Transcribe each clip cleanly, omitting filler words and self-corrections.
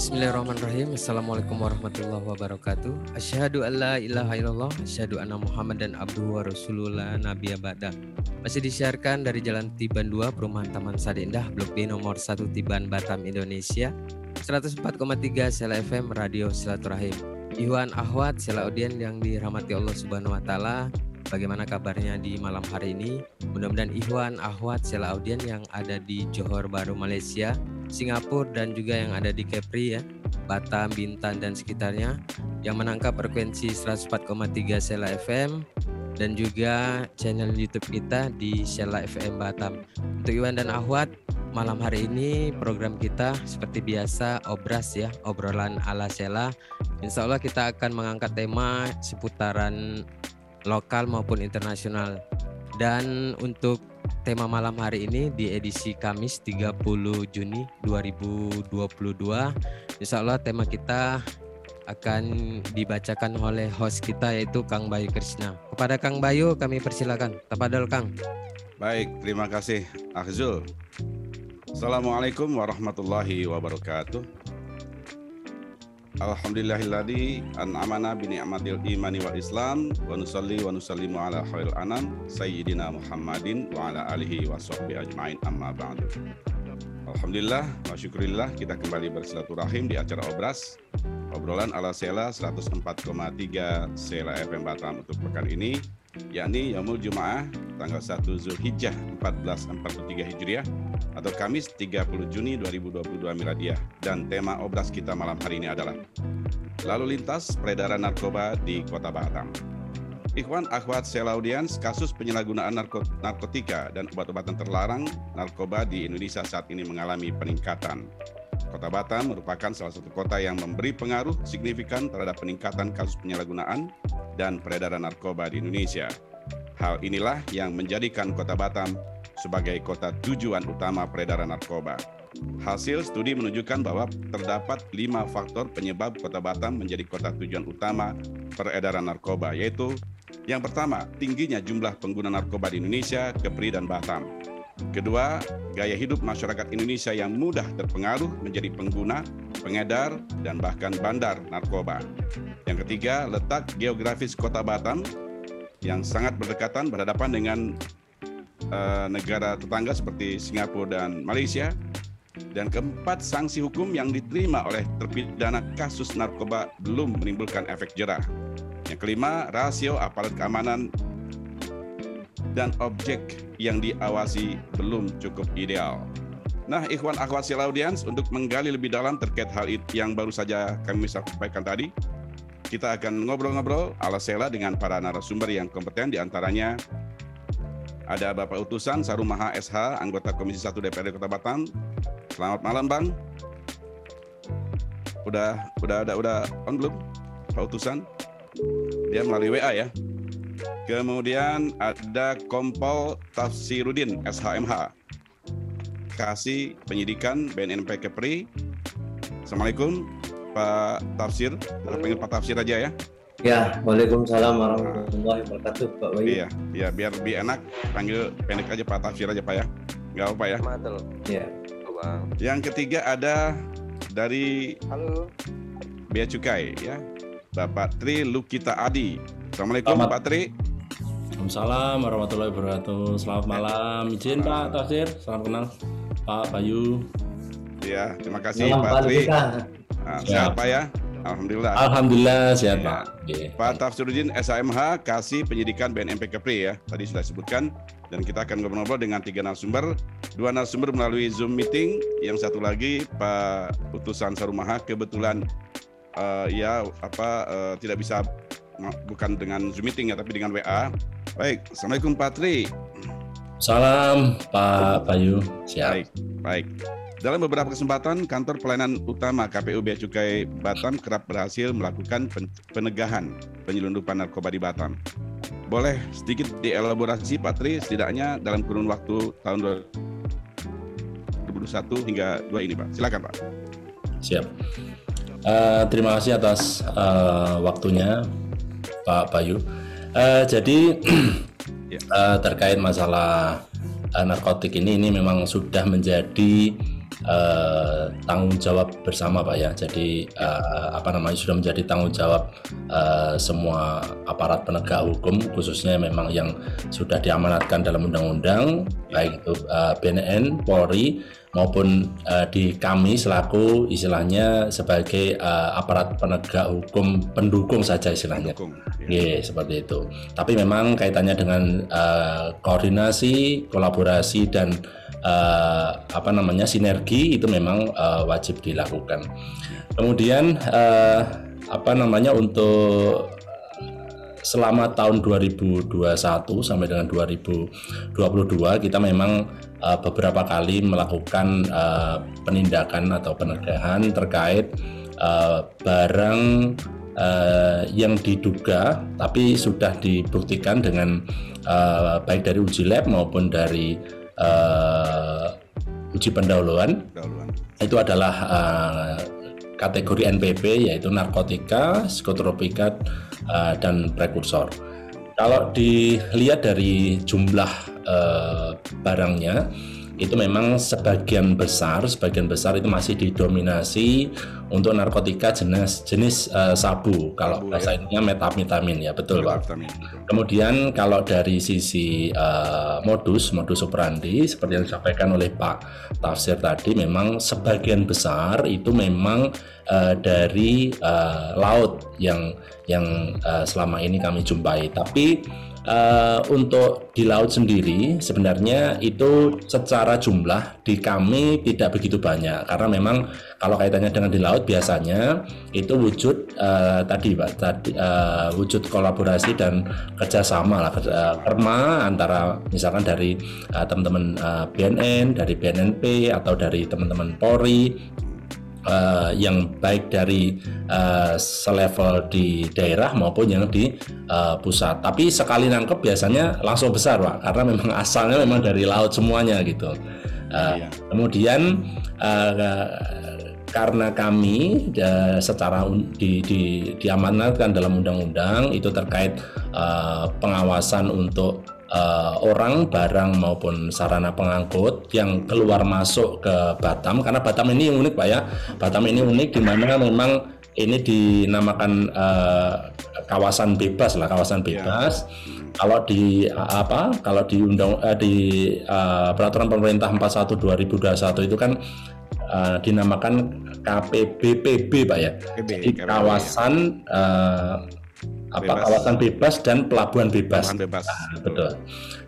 Bismillahirrahmanirrahim. Assalamualaikum warahmatullahi wabarakatuh. Asyhadu an la ilaha illallah, asyhadu anna Muhammadan abduhu wa rasulullah nabiyya ba'da. Masih disiarkan dari Jalan Tiban 2, Perumahan Taman Sari Indah, Blok B nomor 1 Tiban, Batam, Indonesia. 104,3 Sela FM Radio Silaturahim. Ikhwan akhwat Sela Audien yang dirahmati Allah Subhanahu wa taala. Bagaimana kabarnya di malam hari ini? Mudah-mudahan ikhwan akhwat Sela Audien yang ada di Johor Bahru, Malaysia, Singapura dan juga yang ada di Kepri ya, Batam, Bintan dan sekitarnya yang menangkap frekuensi 104,3 Sela FM dan juga channel YouTube kita di Sela FM Batam. Untuk Iwan dan Ahwat, malam hari ini program kita seperti biasa obras ya, obrolan ala Sela. Insya Allah kita akan mengangkat tema seputaran lokal maupun internasional. Dan untuk tema malam hari ini di edisi Kamis 30 Juni 2022, insya Allah tema kita akan dibacakan oleh host kita yaitu Kang Bayu Krishna. Kepada Kang Bayu kami persilakan. Tafadhol Kang. Baik, terima kasih Akhzul. Assalamualaikum warahmatullahi wabarakatuh. Alhamdulillahilladzi an'amana bi ni'matil imani wal islam wa nusalli wa nusallimu ala khairil anam sayyidina Muhammadin wa ala alihi wa sahbihi ajmain amma ba'du. Alhamdulillah wa syukurillah kita kembali bersilaturahim di acara obras obrolan ala Sela 104,3 Sela FM Batam untuk pekan ini, yakni Yaumul Jumaah tanggal 1 Zulhijjah 1443 Hijriah atau Kamis 30 Juni 2022 Miladiah. Dan tema obras kita malam hari ini adalah lalu lintas peredaran narkoba di Kota Batam. Ikhwan akhwat Sela Audiens, kasus penyalahgunaan narkotika dan obat-obatan terlarang narkoba di Indonesia saat ini mengalami peningkatan. Kota Batam merupakan salah satu kota yang memberi pengaruh signifikan terhadap peningkatan kasus penyalahgunaan dan peredaran narkoba di Indonesia. Hal inilah yang menjadikan Kota Batam sebagai kota tujuan utama peredaran narkoba. Hasil studi menunjukkan bahwa terdapat 5 faktor penyebab Kota Batam menjadi kota tujuan utama peredaran narkoba, yaitu yang pertama, tingginya jumlah pengguna narkoba di Indonesia, Kepri, dan Batam. Kedua, gaya hidup masyarakat Indonesia yang mudah terpengaruh menjadi pengguna, pengedar, dan bahkan bandar narkoba. Yang ketiga, letak geografis Kota Batam yang sangat berdekatan berhadapan dengan negara tetangga seperti Singapura dan Malaysia. Dan keempat, sanksi hukum yang diterima oleh terpidana kasus narkoba belum menimbulkan efek jerah. Yang kelima, rasio aparat keamanan dan objek yang diawasi belum cukup ideal. Nah, ikhwan akhwat Sela Audiens, untuk menggali lebih dalam terkait hal itu yang baru saja kami sampaikan tadi, kita akan ngobrol-ngobrol ala Sela dengan para narasumber yang kompeten. Di antaranya ada Bapak Utusan Sarumaha SH, anggota Komisi 1 DPRD Kota Batam. Selamat malam, Bang. Udah on belum, Pak Utusan? Dia melalui WA ya. Kemudian ada Kompol Tafsirudin SHMH, Kasih Penyidikan BNNP Kepri. Assalamualaikum Pak Tafsir. Kita panggil Pak Tafsir aja ya. Ya, waalaikumsalam warahmatullahi wabarakatuh, Pak Bayu. Iya, biar lebih enak panggil pendek aja Pak Tafsir aja Pak ya. Nggak apa-apa ya. Ya. Yang ketiga ada dari Bea Cukai ya, Bapak Tri Lukita Adi. Assalamualaikum Pak Tri. Waalaikumsalam warahmatullahi wabarakatuh. Selamat malam. Izin Pak Tafsir, salam kenal Pak Bayu. Ya, terima kasih Pak Tri. Sehat Pak ya? Alhamdulillah sehat Pak. Pak Tafsirudin SHMH, Kasih Penyidikan BNNP Kepri ya. Tadi sudah disebutkan. Dan kita akan ngobrol-ngobrol dengan 3 narasumber. 2 narasumber melalui Zoom meeting. Yang satu lagi Pak Utusan Sarumaha kebetulan tidak bisa, bukan dengan Zoom meeting ya, tapi dengan WA. Baik, Assalamualaikum Pak Tri. Salam Pak Bayu. Siap. Baik. Dalam beberapa kesempatan, kantor pelayanan utama KPU Bea Cukai Batam kerap berhasil melakukan penegahan penyelundupan narkoba di Batam. Boleh sedikit dielaborasi Pak Tri, setidaknya dalam kurun waktu tahun 2021 hingga 2 ini Pak. Silakan Pak. Siap. Terima kasih atas waktunya Pak Bayu. Jadi terkait masalah narkotik ini memang sudah menjadi tanggung jawab bersama Pak ya. Jadi sudah menjadi tanggung jawab semua aparat penegak hukum, khususnya memang yang sudah diamanatkan dalam undang-undang, baik itu BNN, Polri maupun di kami selaku istilahnya sebagai aparat penegak hukum pendukung saja istilahnya. Seperti itu. Tapi memang kaitannya dengan koordinasi, kolaborasi dan sinergi itu memang wajib dilakukan. Kemudian untuk selama tahun 2021 sampai dengan 2022 kita memang beberapa kali melakukan penindakan atau penegahan terkait barang yang diduga tapi sudah dibuktikan dengan baik dari uji lab maupun dari uji pendahuluan. Itu adalah kategori NPB, yaitu narkotika, psikotropika, dan prekursor. Kalau dilihat dari jumlah barangnya, itu memang sebagian besar itu masih didominasi untuk narkotika jenis sabu. Kalau bahasa ininya metamfetamin ya, betul Pak. Kemudian kalau dari sisi modus operandi seperti yang disampaikan oleh Pak Tafsir tadi, memang sebagian besar itu memang dari laut yang selama ini kami jumpai. Tapi untuk di laut sendiri sebenarnya itu secara jumlah di kami tidak begitu banyak, karena memang kalau kaitannya dengan di laut biasanya itu wujud wujud kolaborasi dan kerjasama lah, kerma antara misalkan dari teman-teman BNN, dari BNNP atau dari teman-teman Polri, yang baik dari selevel di daerah maupun yang di pusat. Tapi sekali nangkep biasanya langsung besar Pak, karena memang asalnya memang dari laut semuanya gitu. Kemudian karena kami secara diamanatkan dalam undang-undang itu terkait pengawasan untuk orang, barang maupun sarana pengangkut yang keluar masuk ke Batam, karena Batam ini unik Pak ya. Batam ini unik di mana memang ini dinamakan kawasan bebas lah, kawasan bebas. Kalau di peraturan pemerintah 41 2021 itu kan dinamakan KPBPB Pak ya. Jadi kawasan kawasan bebas dan pelabuhan bebas. Betul.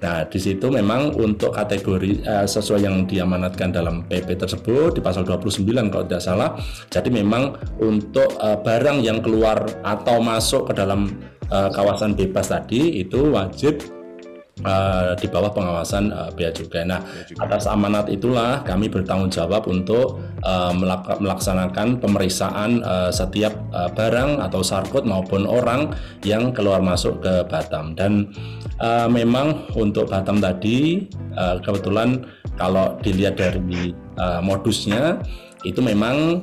Nah, di situ memang untuk kategori sesuai yang diamanatkan dalam PP tersebut di pasal 29 kalau tidak salah. Jadi memang untuk barang yang keluar atau masuk ke dalam kawasan bebas tadi itu wajib di bawah pengawasan Bea Cukai. Nah, atas amanat itulah kami bertanggung jawab untuk melaksanakan pemeriksaan setiap barang atau sarkut maupun orang yang keluar masuk ke Batam. Dan memang untuk Batam tadi kebetulan kalau dilihat dari modusnya itu memang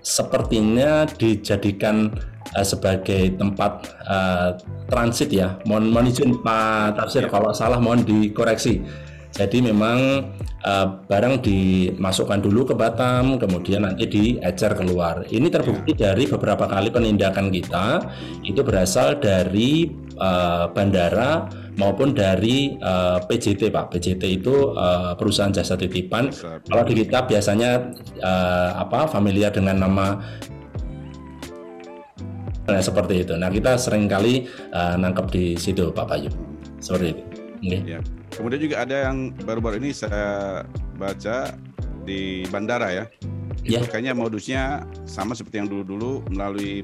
sepertinya dijadikan sebagai tempat transit ya. Mohon izin Pak Tafsir kalau salah mohon dikoreksi. Jadi memang barang dimasukkan dulu ke Batam, kemudian nanti diecer keluar. Ini terbukti dari beberapa kali penindakan kita itu berasal dari bandara maupun dari PJT Pak. PJT itu perusahaan jasa titipan. Kalau di kita biasanya familiar dengan nama seperti itu. Nah, kita seringkali nangkep di situ Pak Bayu. Seperti itu. Ya. Kemudian juga ada yang baru-baru ini saya baca di bandara ya. Itu kayaknya modusnya sama seperti yang dulu-dulu melalui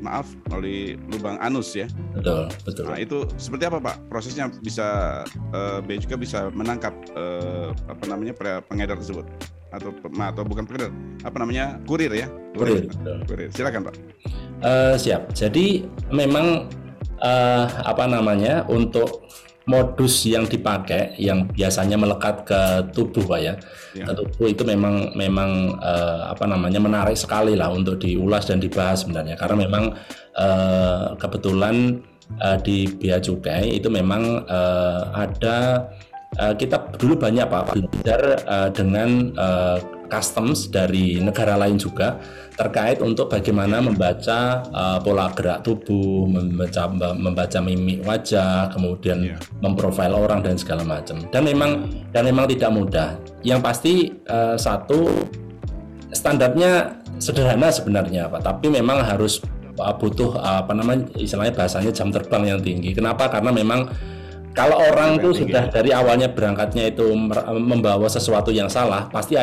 lubang anus ya. Betul. Nah, itu seperti apa Pak? Prosesnya bisa Bea Cukai bisa menangkap pengedar tersebut atau bukan pengedar, kurir ya? Kurir. Silakan Pak. Siap. Jadi memang untuk modus yang dipakai yang biasanya melekat ke tubuh Pak ya. Ke tubuh itu memang menarik sekali lah untuk diulas dan dibahas sebenarnya, karena memang kebetulan di Bea Cukai itu memang ada kita dulu banyak Pak belajar dengan customs dari negara lain juga terkait untuk bagaimana membaca pola gerak tubuh, membaca mimik wajah, kemudian memprofil orang dan segala macam. Dan memang tidak mudah. Yang pasti satu, standarnya sederhana sebenarnya Pak, tapi memang harus butuh istilahnya bahasanya jam terbang yang tinggi. Kenapa? Karena memang kalau orang itu sudah dari awalnya berangkatnya itu membawa sesuatu yang salah, pasti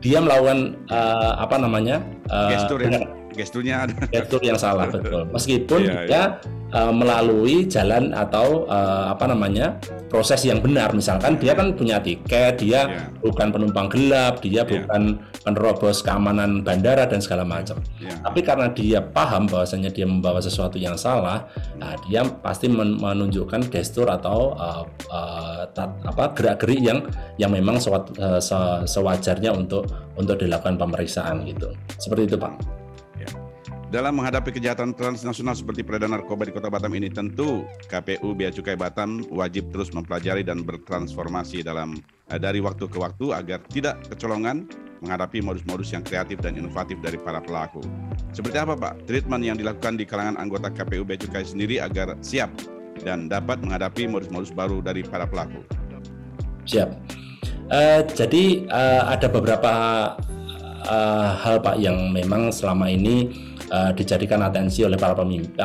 dia melakukan gesturnya ada gestur yang salah, betul. Meskipun dia melalui jalan atau proses yang benar. Misalkan dia kan punya tiket, dia bukan penumpang gelap, dia bukan penerobos keamanan bandara dan segala macam. Tapi karena dia paham bahwasanya dia membawa sesuatu yang salah, dia pasti menunjukkan gestur atau gerak-gerik yang memang sewajarnya untuk dilakukan pemeriksaan gitu. Seperti itu, Pak. Dalam menghadapi kejahatan transnasional seperti peredaran narkoba di Kota Batam ini, tentu KPU Bea Cukai Batam wajib terus mempelajari dan bertransformasi dari waktu ke waktu agar tidak kecolongan menghadapi modus-modus yang kreatif dan inovatif dari para pelaku. Seperti apa Pak treatment yang dilakukan di kalangan anggota KPU Bea Cukai sendiri agar siap dan dapat menghadapi modus-modus baru dari para pelaku? Siap. Jadi ada beberapa hal Pak yang memang selama ini dijadikan atensi oleh para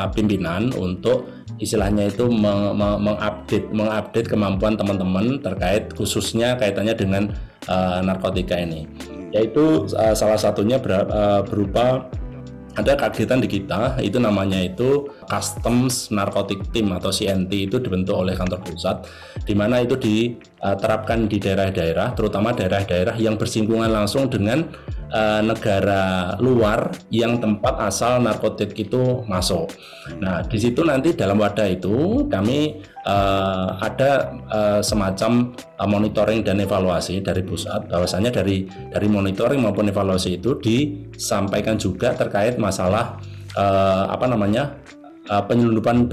pimpinan untuk istilahnya itu mengupdate kemampuan teman-teman terkait khususnya kaitannya dengan narkotika ini, yaitu salah satunya berupa ada kegiatan di kita itu namanya itu Customs Narcotic Team atau CNT, itu dibentuk oleh kantor pusat, di mana itu diterapkan di daerah-daerah, terutama daerah-daerah yang bersinggungan langsung dengan negara luar yang tempat asal narkotik itu masuk. Nah, di situ nanti dalam wadah itu kami ada semacam monitoring dan evaluasi dari pusat, bahwasanya dari monitoring maupun evaluasi itu disampaikan juga terkait masalah penyelundupan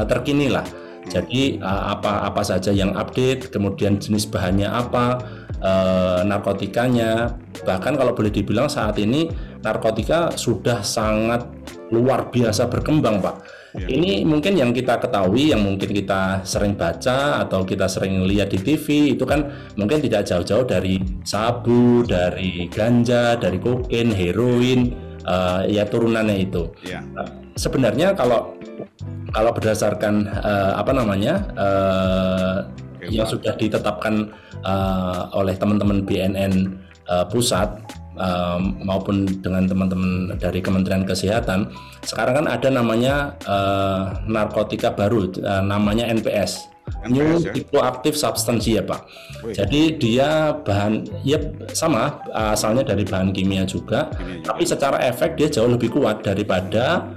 terkini lah. Jadi apa saja yang update, kemudian jenis bahannya apa, narkotikanya, bahkan kalau boleh dibilang saat ini narkotika sudah sangat luar biasa berkembang Pak. Ini mungkin yang kita ketahui, yang mungkin kita sering baca atau kita sering lihat di TV itu kan mungkin tidak jauh-jauh dari sabu, dari ganja, dari kokain, heroin, ya turunannya itu. Sebenarnya kalau berdasarkan yang sudah ditetapkan oleh teman-teman BNN pusat maupun dengan teman-teman dari Kementerian Kesehatan, sekarang kan ada namanya narkotika baru, namanya NPS, New Psychoactive Substance ya Pak. Jadi dia bahan sama, asalnya dari bahan kimia juga, tapi secara efek dia jauh lebih kuat daripada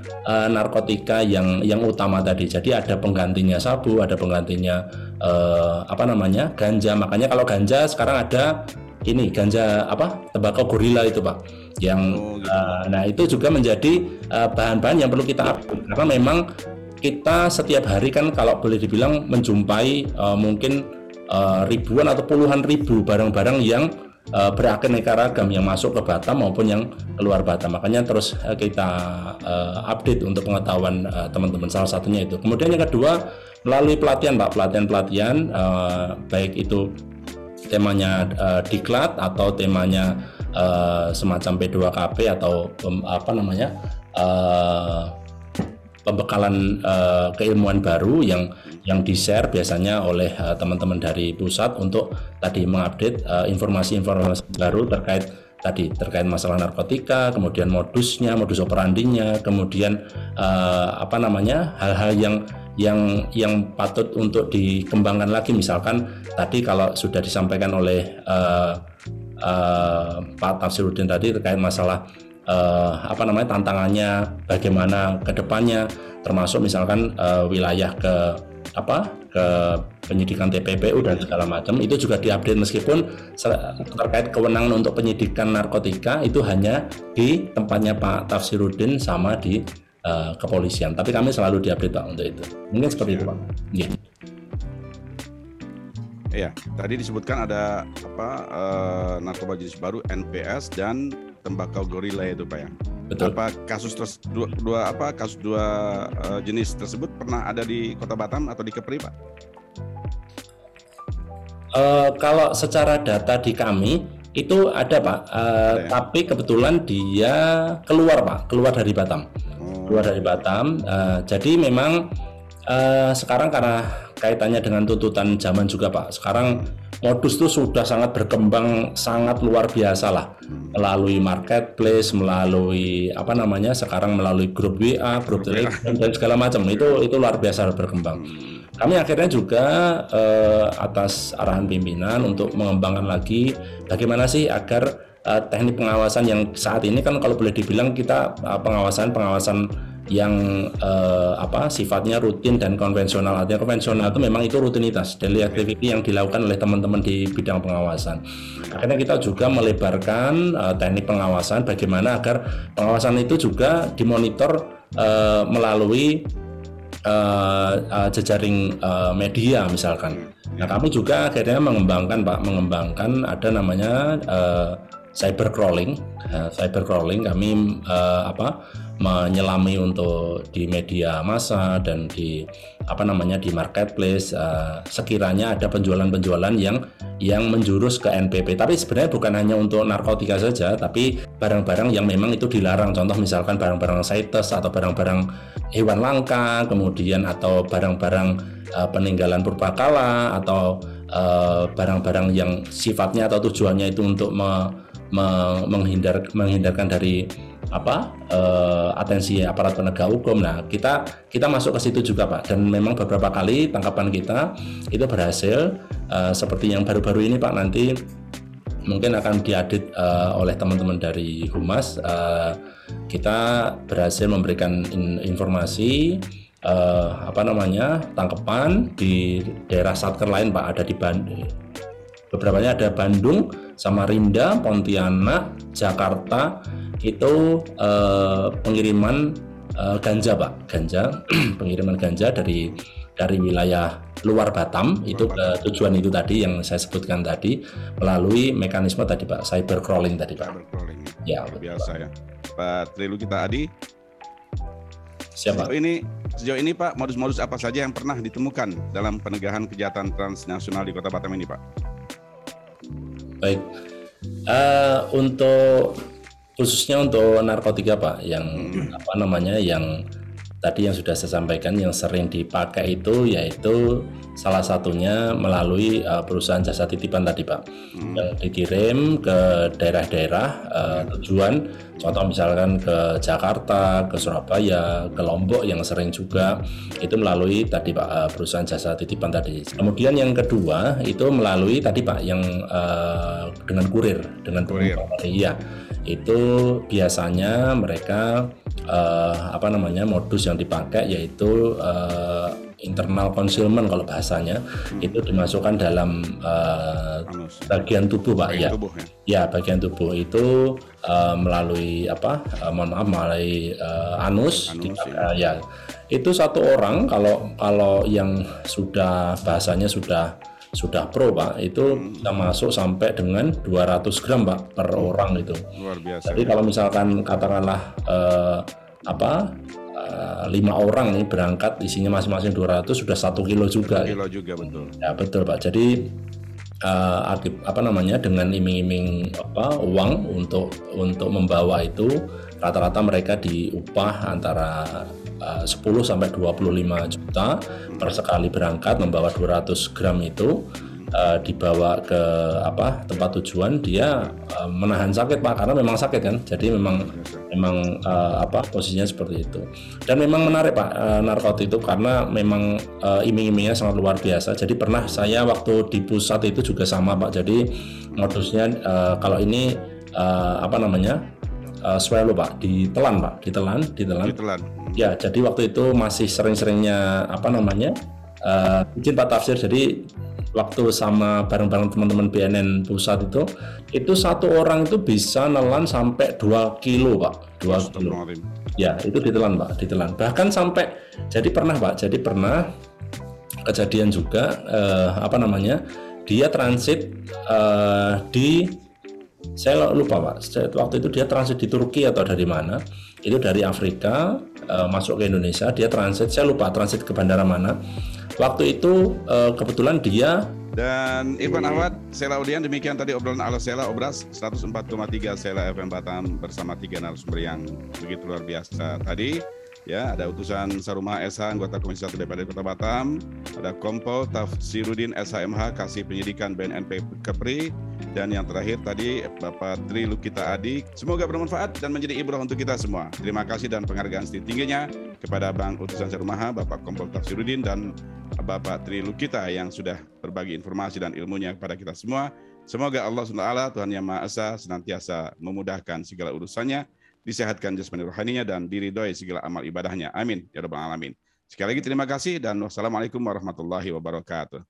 narkotika yang utama tadi. Jadi ada penggantinya sabu, ada penggantinya ganja. Makanya kalau ganja sekarang ada ganja tembakau gorila itu Pak, yang nah itu juga menjadi bahan-bahan yang perlu kita update, karena memang kita setiap hari kan kalau boleh dibilang menjumpai mungkin ribuan atau puluhan ribu barang-barang yang beraneka ragam yang masuk ke Batam maupun yang keluar Batam. Makanya terus kita update untuk pengetahuan teman-teman, salah satunya itu. Kemudian yang kedua melalui pelatihan Pak, pelatihan baik itu temanya diklat atau temanya semacam P2KP atau pembekalan keilmuan baru yang di-share biasanya oleh teman-teman dari pusat untuk tadi mengupdate informasi-informasi baru terkait masalah narkotika, kemudian modus operandinya, kemudian hal-hal yang patut untuk dikembangkan lagi. Misalkan tadi kalau sudah disampaikan oleh Pak Tafsiruddin tadi terkait masalah tantangannya bagaimana ke depannya, termasuk misalkan wilayah ke penyidikan TPPU dan segala macam, itu juga diupdate, meskipun terkait kewenangan untuk penyidikan narkotika itu hanya di tempatnya Pak Tafsiruddin sama di kepolisian, tapi kami selalu diupdate Pak untuk itu. Mungkin seperti itu Pak. Iya, tadi disebutkan ada narkoba jenis baru NPS dan tembakau gorila itu Pak ya. Betul. Apa kasus dua jenis tersebut pernah ada di Kota Batam atau di Kepri Pak? Kalau secara data di kami itu ada Pak, ya? tapi kebetulan dia keluar dari Batam. Keluar dari Batam. Jadi memang sekarang karena kaitannya dengan tuntutan zaman juga Pak. Sekarang modus itu sudah sangat berkembang, sangat luar biasa lah. Melalui marketplace, melalui sekarang melalui grup WA, grup Telegram dan segala macam. Itu luar biasa berkembang. Kami akhirnya juga atas arahan pimpinan untuk mengembangkan lagi bagaimana sih agar teknik pengawasan yang saat ini kan kalau boleh dibilang kita pengawasan yang sifatnya rutin dan konvensional. Artinya konvensional itu memang itu rutinitas daily activity yang dilakukan oleh teman-teman di bidang pengawasan. Akhirnya kita juga melebarkan teknik pengawasan bagaimana agar pengawasan itu juga dimonitor melalui jejaring media misalkan. Nah, kami juga akhirnya mengembangkan ada namanya cybercrawling. Cybercrawling kami menyelami untuk di media massa dan di di marketplace sekiranya ada penjualan yang menjurus ke NPP. Tapi sebenarnya bukan hanya untuk narkotika saja, tapi barang-barang yang memang itu dilarang. Contoh misalkan barang-barang CITES atau barang-barang hewan langka, kemudian atau barang-barang peninggalan purbakala atau barang-barang yang sifatnya atau tujuannya itu untuk menghindarkan dari atensi aparat penegak hukum. Nah, kita masuk ke situ juga Pak, dan memang beberapa kali tangkapan kita itu berhasil, seperti yang baru-baru ini Pak, nanti mungkin akan diadit oleh teman-teman dari Humas. Kita berhasil memberikan informasi tangkapan di daerah satker lain Pak, ada di beberapanya ada Bandung, Samarinda, Pontianak, Jakarta. Itu pengiriman ganja Pak, pengiriman ganja dari wilayah luar Batam itu ke tujuan itu tadi yang saya sebutkan tadi melalui mekanisme tadi Pak, cybercrawling tadi Pak. Cybercrawling. Ya, biasa ya. Pak Trilu kita Adi. Siapa? Sejauh ini Pak, modus-modus apa saja yang pernah ditemukan dalam penegakan kejahatan transnasional di Kota Batam ini Pak? Baik. Khususnya untuk narkotika Pak, yang yang tadi yang sudah saya sampaikan yang sering dipakai itu yaitu salah satunya melalui perusahaan jasa titipan tadi Pak, yang dikirim ke daerah-daerah tujuan, contoh misalkan ke Jakarta, ke Surabaya, ke Lombok yang sering juga itu melalui tadi Pak perusahaan jasa titipan tadi. Kemudian yang kedua itu melalui tadi Pak yang dengan kurir. Iya. Itu biasanya mereka modus yang dipakai yaitu internal concealment kalau bahasanya, itu dimasukkan dalam bagian tubuh Pak ya. Ya, bagian tubuh itu melalui melalui anus ya. Itu satu orang kalau yang sudah bahasanya sudah pro Pak, itu bisa masuk sampai dengan 200 gram Pak per orang itu. Luar biasa. Jadi kalau misalkan katakanlah 5 orang nih berangkat isinya masing-masing 200, sudah 1 kilo juga. 1 kilo juga betul. Ya betul Pak. Jadi dengan iming-iming uang untuk membawa itu, rata-rata mereka diupah antara 10 sampai 25 juta per sekali berangkat membawa 200 gram itu. Dibawa ke tempat tujuan, dia menahan sakit Pak, karena memang sakit kan, jadi memang posisinya seperti itu. Dan memang menarik Pak narkotik itu, karena memang iming-imingnya sangat luar biasa. Jadi pernah saya waktu di pusat itu juga sama Pak, jadi modusnya kalau ini swallow Pak, ditelan. Ya, jadi waktu itu masih sering-seringnya izin Pak Tafsir. Jadi waktu sama bareng-bareng teman-teman BNN pusat itu satu orang itu bisa nelan sampai 2 kilo Pak, 2 kilo. Ya, itu ditelan Pak, bahkan sampai jadi pernah kejadian juga dia transit saya lupa Pak, waktu itu dia transit di Turki atau dari mana, itu dari Afrika masuk ke Indonesia, dia transit, saya lupa transit ke bandara mana. Waktu itu kebetulan dia. Dan Irfan Ahmad, Sela Udian, demikian tadi obrolan ala Sela Obras 104,3 Sela FM Batam bersama 3 narasumber yang begitu luar biasa tadi. Ya, ada utusan Sarumah SH, anggota Komisi 1 DPRD Kota Batam, ada Kompol Tafsirudin SHMH, Kasih Penyidikan BNNP Kepri, dan yang terakhir tadi Bapak Tri Lukita Adi. Semoga bermanfaat dan menjadi ibrah untuk kita semua. Terima kasih dan penghargaan setingginya kepada Bang Utusan Sarumah, Bapak Kompol Tafsirudin, dan Bapak Tri Lukita yang sudah berbagi informasi dan ilmunya kepada kita semua. Semoga Allah SWT, Tuhan Yang Maha Esa, senantiasa memudahkan segala urusannya, disehatkan jasmani rohaninya, dan diridhoi segala amal ibadahnya. Amin ya rabbal alamin. Sekali lagi terima kasih dan wassalamualaikum warahmatullahi wabarakatuh.